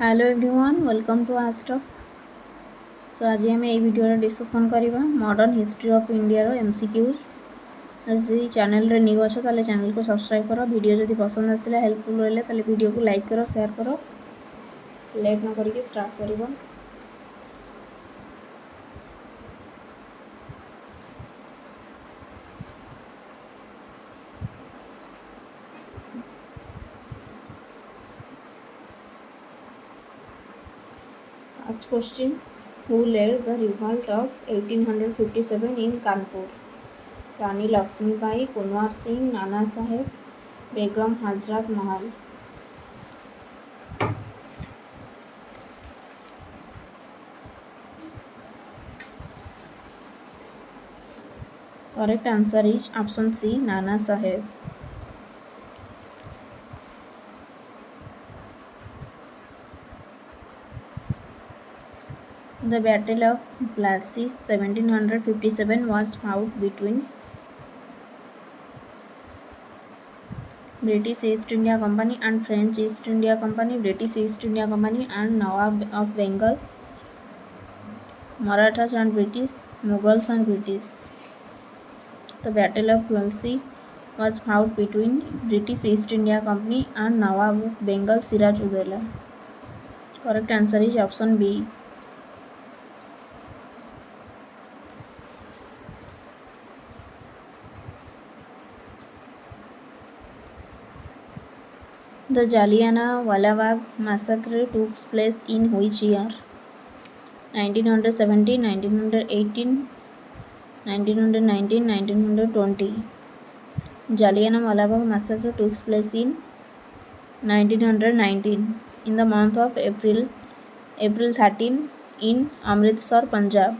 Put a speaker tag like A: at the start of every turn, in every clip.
A: Hello everyone welcome to आस्टक। So आज आम ये वीडियो डिस्कसन करवा मॉडर्न हिस्ट्री ऑफ इंडिया रो एमसीक्यूज। यदि चैनल रे न्यू अच्छे तो चैनल को सब्सक्राइब करो। वीडियो जब पसंद आसला हेल्पफुल रहा तो वीडियो को लाइक करो शेयर करो। लेट न करके स्टार्ट करवा। First question, who led the revolt of 1857 in Kanpur? Rani Lakshmibai, Kunwar Singh, Nana Saheb, Begum Hazrat Mahal. Correct answer is option C, Nana Saheb. The Battle of Plassey 1757 was fought between British East India Company and French East India Company, British East India Company and Nawab of Bengal, Marathas and British, Mughals and British. The Battle of Plassey was fought between British East India Company and Nawab of Bengal, Siraj Uddaula. Correct answer is option B. The Jallianwala Bagh massacre took place in which year? 1917, 1918, 1919, 1920. Jallianwala Bagh massacre took place in 1919 in the month of April 13 in Amritsar, Punjab.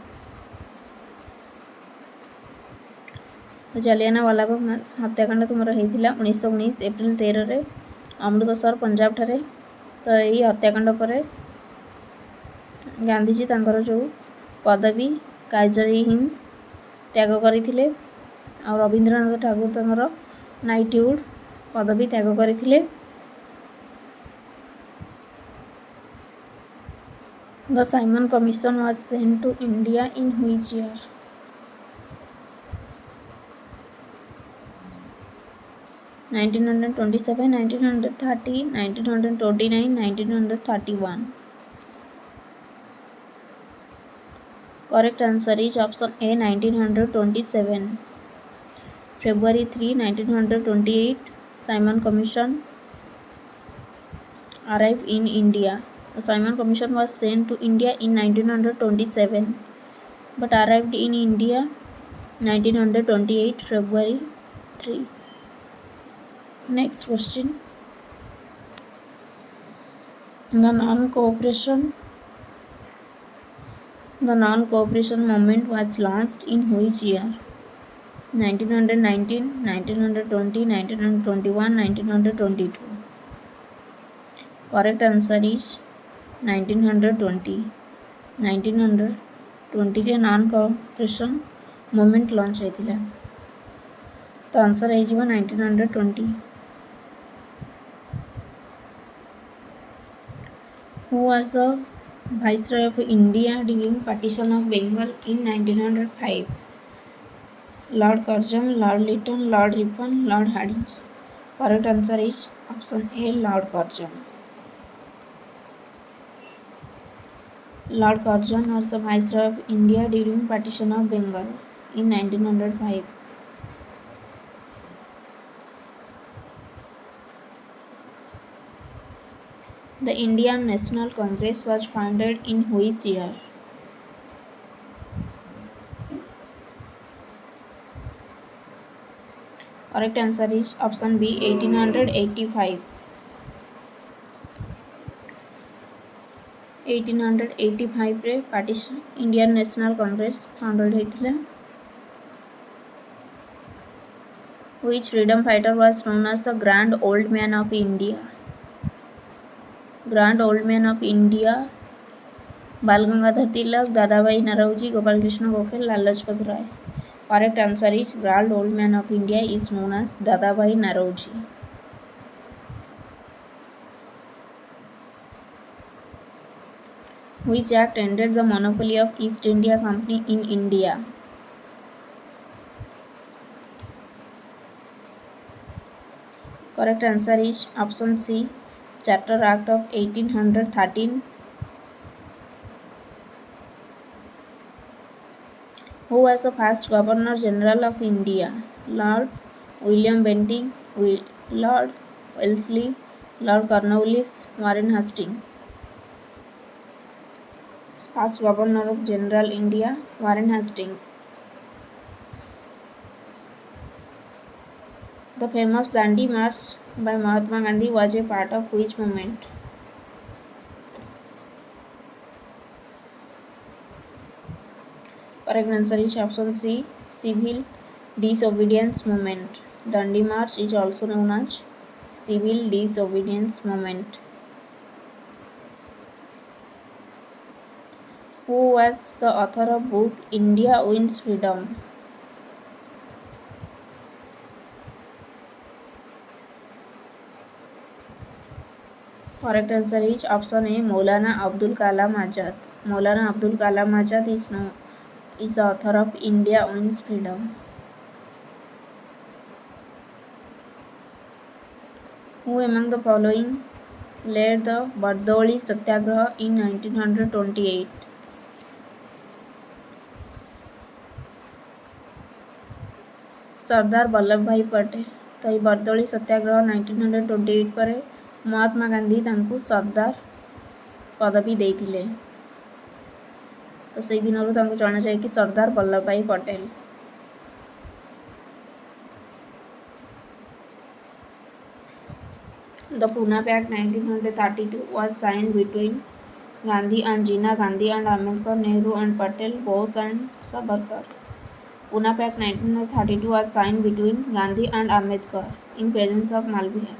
A: Jallianwala ବାଗ ହତ୍ୟାକାଣ୍ଡ ତୁମର ହେଇଥିଲା 1919 April 13ରେ Amritsar Punjab ଠାରେ। ତ ଏହି ହତ୍ୟାକାଣ୍ଡ ପରେ ଗାନ୍ଧୀଜୀ ତାଙ୍କର ଯେଉଁ ପଦବୀ କାଇଜର ହିନ୍ଦ ତ୍ୟାଗ କରିଥିଲେ ଆଉ ରବୀନ୍ଦ୍ରନାଥ ଠାକୁର ତାଙ୍କର ନାଇଟହୁଡ୍ ପଦବୀ ତ୍ୟାଗ କରିଥିଲେ। The Simon Commission was sent to India in which year? 1927, 1930, 1929, 1931. Correct answer is option A, 1927. February 3, 1928, Simon Commission arrived in India. The Simon Commission was sent to India in 1927 but arrived in India 1928 February 3. Next question. The non-cooperation movement was launched in which year? 1919, 1920, 1921, 1922. Correct answer is 1920. 1920 रे non-cooperation movement launch होइथिला। तो answer है 1920. Who was the Viceroy of India during partition of Bengal in 1905? Lord Curzon, Lord Lytton, Lord Ripon, Lord Hardinge. Correct answer is option A, Lord Curzon. Lord Curzon was the Viceroy of India during partition of Bengal in 1905. The Indian National Congress was founded in which year? Correct answer is option B, 1885. 1885 रे partition Indian National Congress founded होइथिला। Which freedom fighter was known as the Grand Old Man of India? Grand Old Man of India, बाल Gangadhar Tilak, Dadabhai Naoroji, Gopal Krishna Gokhale, Lala Lajpat Rai. Correct answer is Grand Old Man of India is known as Dadabhai Naoroji. Which act ended the monopoly of East India Company in India? Correct answer is option C, Charter Act of 1813. Who was the first Governor General of India? Lord William Bentinck, Lord Wellesley, Lord Cornwallis, Warren Hastings. First Governor of General India, Warren Hastings. The famous Dandi March by Mahatma Gandhi was a part of which movement? Correct answer is option C, Civil Disobedience Movement. Dandi March is also known as Civil Disobedience Movement. Who was the author of book India Wins Freedom? Correct answer is option A, Maulana Abdul Kalam Azad. Maulana Abdul Kalam Azad is the author of India Wins Freedom. Who among the following led the Bardoli Satyagraha in 1928? Sardar Vallabh भाई पटेल। तो बरदोली सत्याग्रह 1928 पर महात्मा गांधी तांकु सरदार पदवी देइथिले। तो से दिन तांकु जाना जाए कि सरदार वल्लभ भाई Patel. The Pune Pact 1932 was signed between Gandhi and Jinnah Gandhi and Ambedkar, Nehru and Patel, Bose and Savarkar. Pune Pact 1932 was signed between Gandhi and Ambedkar in presence of Malviya.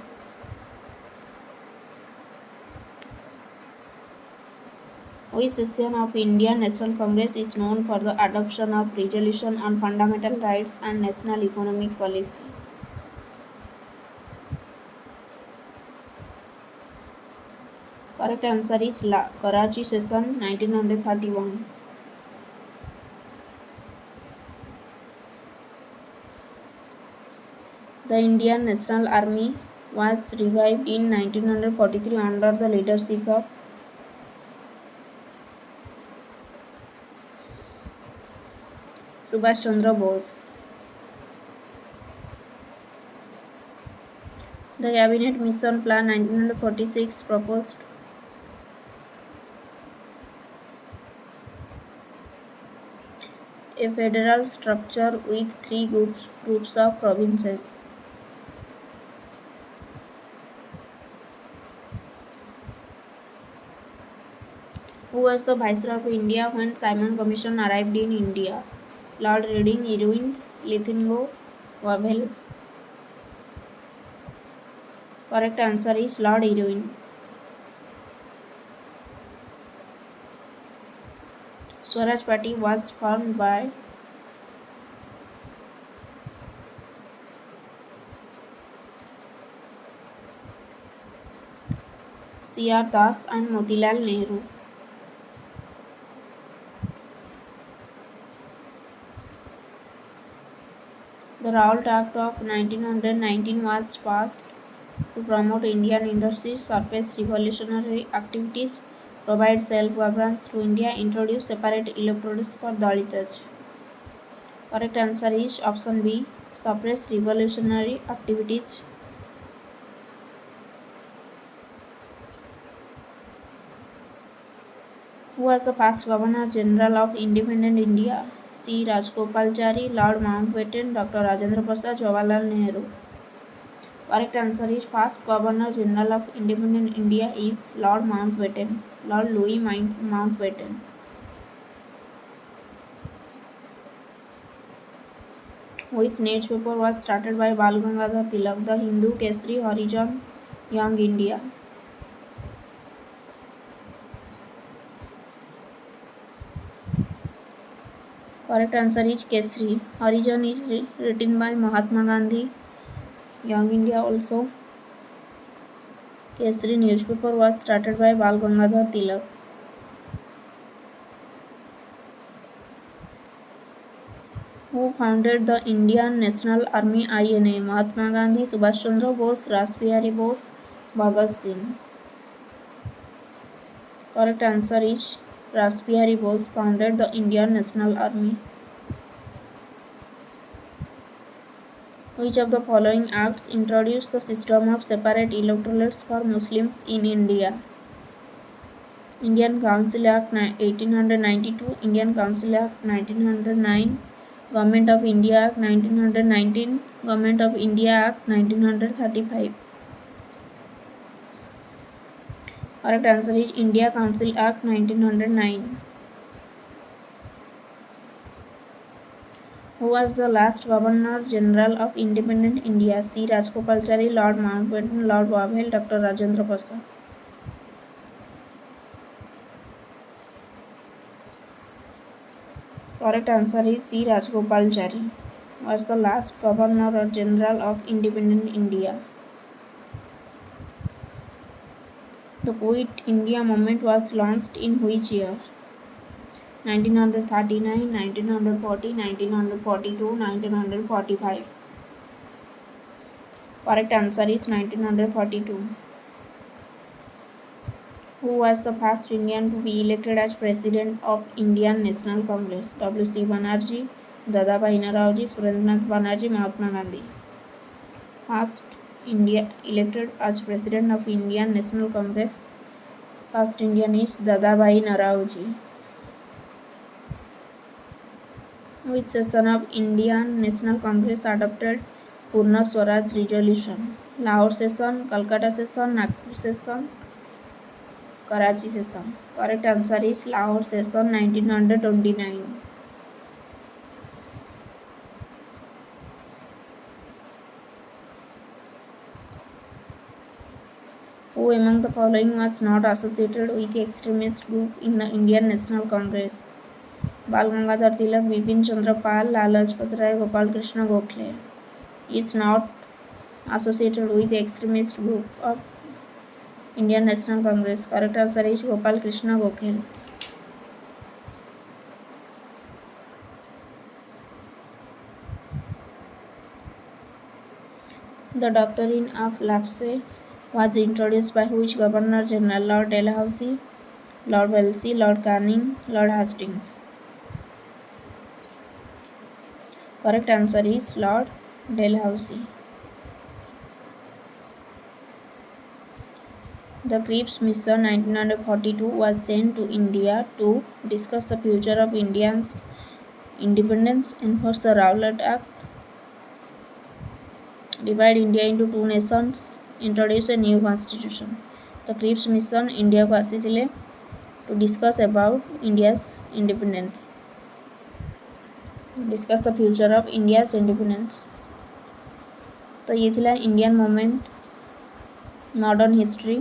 A: Which session of Indian National Congress is known for the adoption of resolution on fundamental rights and national economic policy? Correct answer is Karachi session 1931. The Indian National Army was revived in 1943 under the leadership of Subhash Chandra Bose. The Cabinet Mission Plan 1946 proposed a federal structure with three groups of provinces. Who was the Viceroy of India when Simon Commission arrived in India? Lord Reading, Irwin, Lithgow, Wavell. Correct answer is Lord Irwin. Swaraj Party was formed by C.R. Das and Motilal Nehru. The Rawat Act of 1919 was passed to promote Indian industries, suppress revolutionary activities, provide self-governance to India, introduce separate electorates for Dalits. Correct answer is option B, suppress revolutionary activities. Who was the first Governor General of independent India? C. Rajgopalachari, Lord Mountbatten, Dr. Rajendra Prasad, Jawaharlal Nehru. Correct answer is first Governor General of independent India is Lord Mountbatten, Lord Louis Mountbatten. Which newspaper was started by Bal Gangadhar Tilak? The Hindu, Kesari, Harijan, Young India. Correct answer is Kesari. Harijan is written by Mahatma Gandhi. Young India also. Kesari newspaper was started by Bal Gangadhar Tilak. Founded the Indian national army INA? Mahatma Gandhi, Subhash Chandra Bose, रास Bihari Bose, Bhagat Singh. Correct answer is Ras Bihari Bose founded the Indian National Army. Which of the following acts introduced the system of separate electorates for Muslims in India? Indian Council Act 1892, Indian Council Act 1909, Government of India Act 1919, Government of India Act 1935. Correct answer is India Council Act 1909. Who was the last Governor General of Independent India? C. Rajgopalachari, Lord Mountbatten, Lord Wavell, Dr. Rajendra Prasad. Correct answer is C. Rajgopalachari was the last Governor General of Independent India. The Quit India movement was launched in which year? 1939, 1940, 1942, 1945. Correct answer is 1942. Who was the first Indian to be elected as President of Indian National Congress? W.C. Banerjee, Dadabhai Naoroji, Surendranath Banerjee, Mahatma Gandhi. First India elected as President of Indian National Congress. First Indian is Dadabhai Naoroji. Which session of Indian National Congress adopted Purna Swaraj resolution? Lahore session, Calcutta session, Nagpur session, Karachi session. Correct answer is Lahore session 1929. Who among the following was not associated with the extremist group in the Indian National Congress? Bal Gangadhar Tilak, Bipin Chandra Pal, Lala Lajpat Rai, Gopal Krishna Gokhale. Is not associated with the extremist group of Indian National Congress. Correct answer is Gopal Krishna Gokhale. The doctrine of lapse was introduced by which Governor General? Lord Dalhousie, Lord Wellesley, Lord Canning, Lord Hastings. Correct answer is Lord Dalhousie. The Cripps Mission 1942 was sent to India to discuss the future of India's independence, enforce the Rowlatt Act, divide India into two nations, introduce a new constitution. The Cripps Mission India को आसीथिले to discuss about India's independence, discuss the future of India's independence. तो ये थिला Indian movement modern history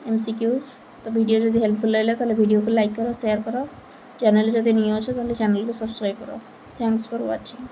A: MCQs. तो video जदि helpful लगे ताले video को like करो, शेयर करो, चैनल जदि न्यू अच्छे ताले चैनल को सब्सक्राइब करो. Thanks for watching.